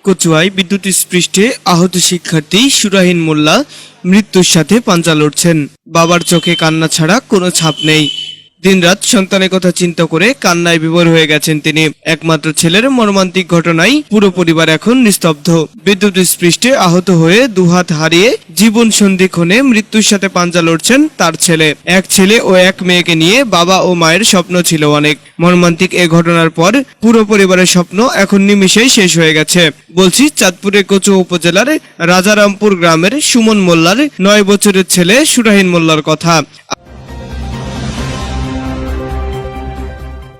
কচুয়ায় বিদ্যুৎ স্পৃষ্টে আহত শিক্ষার্থী সুরাহিন মোল্লা মৃত্যুর সাথে পাঞ্জা লড়ছেন। বাবার চোখে কান্না ছাড়া কোনো ছাপ নেই। দিনরাত সন্তানের কথা চিন্তা করে কান্নায় বিভোর হয়ে গেছেন তিনি। একমাত্র ছেলের মর্মান্তিক ঘটনায় পুরো পরিবার এখন নিস্তব্ধ। বিদ্যুৎ স্পৃষ্টে আহত হয়ে দুহাত হারিয়ে জীবন সন্ধিক্ষণে মৃত্যুর সাথে পাঞ্জা লড়ছেন তার ছেলে। এক ছেলে ও এক মেয়েকে নিয়ে বাবা ও মায়ের স্বপ্ন ছিল অনেক। মর্মান্তিক এ ঘটনার পর পুরো পরিবারের স্বপ্ন এখন নিমিষেই শেষ হয়ে গেছে। বলছি চাঁদপুরের কচুয়া উপজেলার রাজারামপুর গ্রামের সুমন মোল্লার 9 বছরের ছেলে সুরাহিন মোল্লার কথা।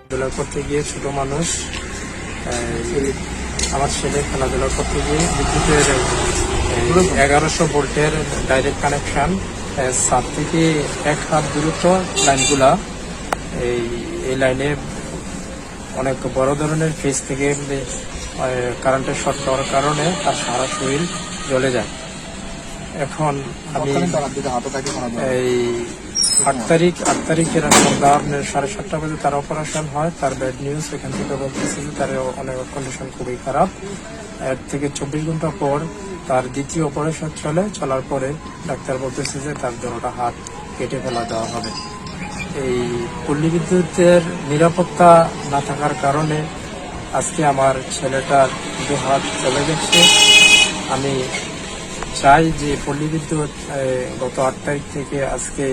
খেলাধুলা করতে গিয়ে ছোট মানুষ, আমার ছেলে খেলাধুলা করতে গিয়ে বিদ্যুতের 1100 ভোল্টের ডাইরেক্ট কানেকশন, ছাদ থেকে 1 হাত দূরত্ব লাইনগুলা, এই লাইনে অনেক বড় ধরনের ফেজ থেকে কারেন্টের শর্ট হওয়ার কারণে তার সারা শরীর জ্বলে যায়। এখন আমি এই 8 তারিখের সন্ধ্যা 7:30 বাজে তার অপারেশন হয়। তার ব্যাড নিউজ এখান থেকে বলতেছে যে তার অনেক কন্ডিশন খুবই খারাপ। এর থেকে 24 ঘন্টা পর তার দ্বিতীয় অপারেশন চলার পরে ডাক্তার বলতেছে যে তার 2টা হাত কেটে ফেলা দেওয়া হবে। এই পল্লী বিদ্যুতের নিরাপত্তা না থাকার কারণে আজকে আমার ছেলেটার 2 হাত চলে গেছে। আমি চাই যে পল্লী বিদ্যুৎ গত 8 তারিখ থেকে আজকে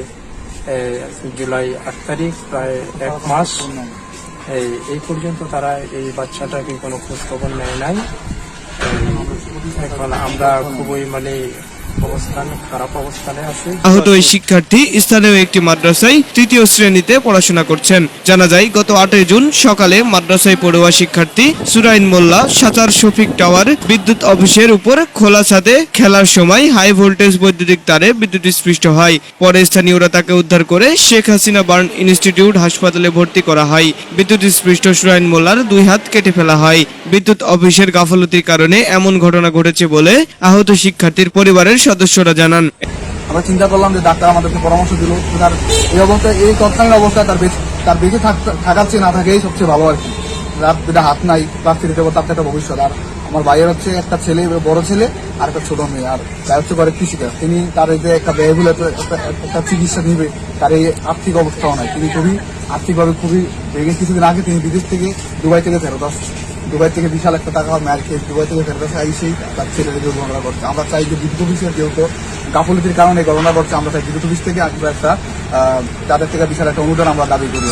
জুলাই 8 তারিখ, প্রায় 1 মাস এই পর্যন্ত তারা এই বাচ্চাটাকে কোনো খোঁজ খবর নেয় নাই। এখন আমরা খুবই খারাপ অবস্থানে আছি। আহত ওই শিক্ষার্থী স্থানীয় একটি মাদ্রাসায় 3য় শ্রেণীতে পড়াশোনা করছেন। জানা যায় গত 8 জুন সকালে মাদ্রাসায় পড়ুয়া শিক্ষার্থী সুরাইন মোল্লা সাচার শফিক টাওয়ার বিদ্যুৎ অফিসের উপর খোলা ছাদে খেলার সময় হাই ভোল্টেজ বৈদ্যুতিক তারে বিদ্যুৎ স্পৃষ্ট হয়। পরে স্থানীয়রা তাকে উদ্ধার করে শেখ হাসিনা বার্ন ইনস্টিটিউট হাসপাতালে ভর্তি করা হয়। বিদ্যুৎ স্পৃষ্ট সুরাইন মোল্লার 2 হাত কেটে ফেলা হয়। বিদ্যুৎ অফিসের গাফলতির কারণে এমন ঘটনা ঘটেছে বলে আহত শিক্ষার্থীর পরিবারের সদস্যরা জানান। আমরা চিন্তা করলাম যে ডাক্তার আমাদেরকে পরামর্শ দিল তার এই অবস্থায়, এই তৎকালীন অবস্থায় তার বেঁচে থাকার চেয়ে না থাকেই সবচেয়ে ভালো আর কি। যেটা হাত নাই প্লাস্টিক তার একটা ভবিষ্যৎ। আর আমার ভাইয়ের হচ্ছে একটা ছেলে, বড় ছেলে আর একটা ছোট মেয়ে, আর তাই হচ্ছে করে কৃষিকাজ। তিনি তার এই যে একটা ব্যয়বহুল একটা চিকিৎসা নিবে, তার এই আর্থিক অবস্থাও নাই। তিনি খুবই আর্থিকভাবে খুবই ভেঙে। কিছুদিন আগে তিনি বিদেশ থেকে দুবাই থেকে ফেরত আসছে। দুবাই থেকে বিশাল একটা টাকা মার খেয়ে দুবাই থেকে ফেরত আসে আইসেই তার ছেলেদের ঘটনা করছে। আমরা চাই যে বিদ্যুৎ অফিসের যেহেতু গাফলতির কারণে ঘটনা ঘটছে, আমরা চাই বিদ্যুৎ অফিস থেকে একটা তাদের থেকে বিশাল একটা অনুদান আমরা দাবি করি।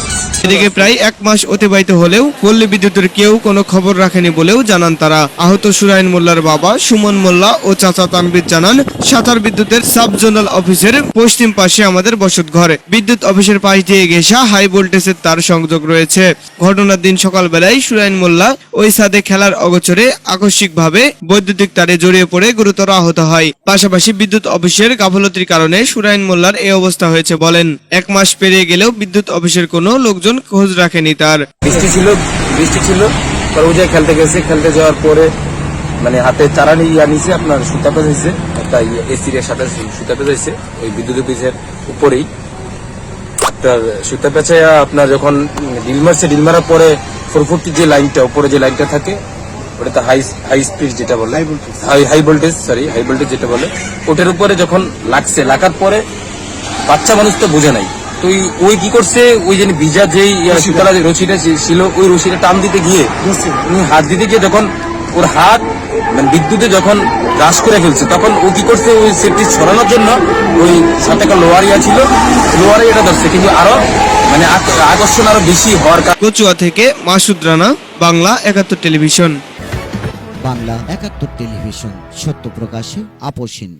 এদিকে প্রায় 1 মাস অতিবাহিত হলেও পল্লী বিদ্যুতের কেউ কোনো খবর রাখেনি বলেও জানান তারা। আহত সুরাইন মোল্লার বাবা সুমন মোল্লা ও চাচা তানভীর জানান, সাতার বিদ্যুতের সাব জোনাল অফিসের পশ্চিম পাশে আমাদের বসতঘর। বিদ্যুৎ অফিসের পাশ দিয়ে ঘেঁষা হাই ভোল্টেজের তার সংযোগ রয়েছে। ঘটনার দিন সকালবেলায় সুরাইন মোল্লা ওই ছাদে খেলার অগোচরে আকস্মিকভাবে বৈদ্যুতিক তারে জড়িয়ে পড়ে গুরুতর আহত হয়। পাশাপাশি বিদ্যুৎ অফিসের গাফলতির কারণে সুরাইন মোল্লার এই অবস্থা হয়েছে বলেন। 1 মাস পেরিয়ে গেলেও বিদ্যুৎ অফিসের কোনো লোকজন খোঁজ রাখেনি তার। বৃষ্টি ছিল তরমুজায় খেলতে যাওয়ার পরে হাতে চারা নিচে আপনার সুতা পেঁচ হয়েছে, একটা এসির সাথে সুতা পেঁচ হয়েছে ওই বিদ্যুৎ অফিসের উপরেই। আপনার সুতা পেঁচে আপনার যখন ডিল মারার পরে 440 যে লাইনটা উপরে যে লাইনটা থাকে ওটা তো হাই স্পিড যেটা বলে হাই ভোল্টেজ যেটা বলে, ওটার উপরে যখন লাগার পরে বাচ্চা মানুষ তো বোঝে নাই, তো ওই কি করছে ওই যে ভিজা যেই সুতলা রশিটা ছিল ওই রশিটা টান দিতে গিয়ে হাত দিতে গিয়ে যখন ওর হাত বিদ্যুতে যখন গ্রাস করে ফেলছে, তখন ও কি করছে ওই সেফটি ছড়ানোর জন্য ওই সাথে একটা লোয়ারিয়া ছিল, লোয়ারিয়াটা ধরছে, কিন্তু আরো আকর্ষণ আরো বেশি হওয়ার কারণে। কচুয়া থেকে মাসুদ রানা, বাংলা 71 টেলিভিশন। বাংলা 71 টেলিভিশন, সত্য প্রকাশে আপোষহীন।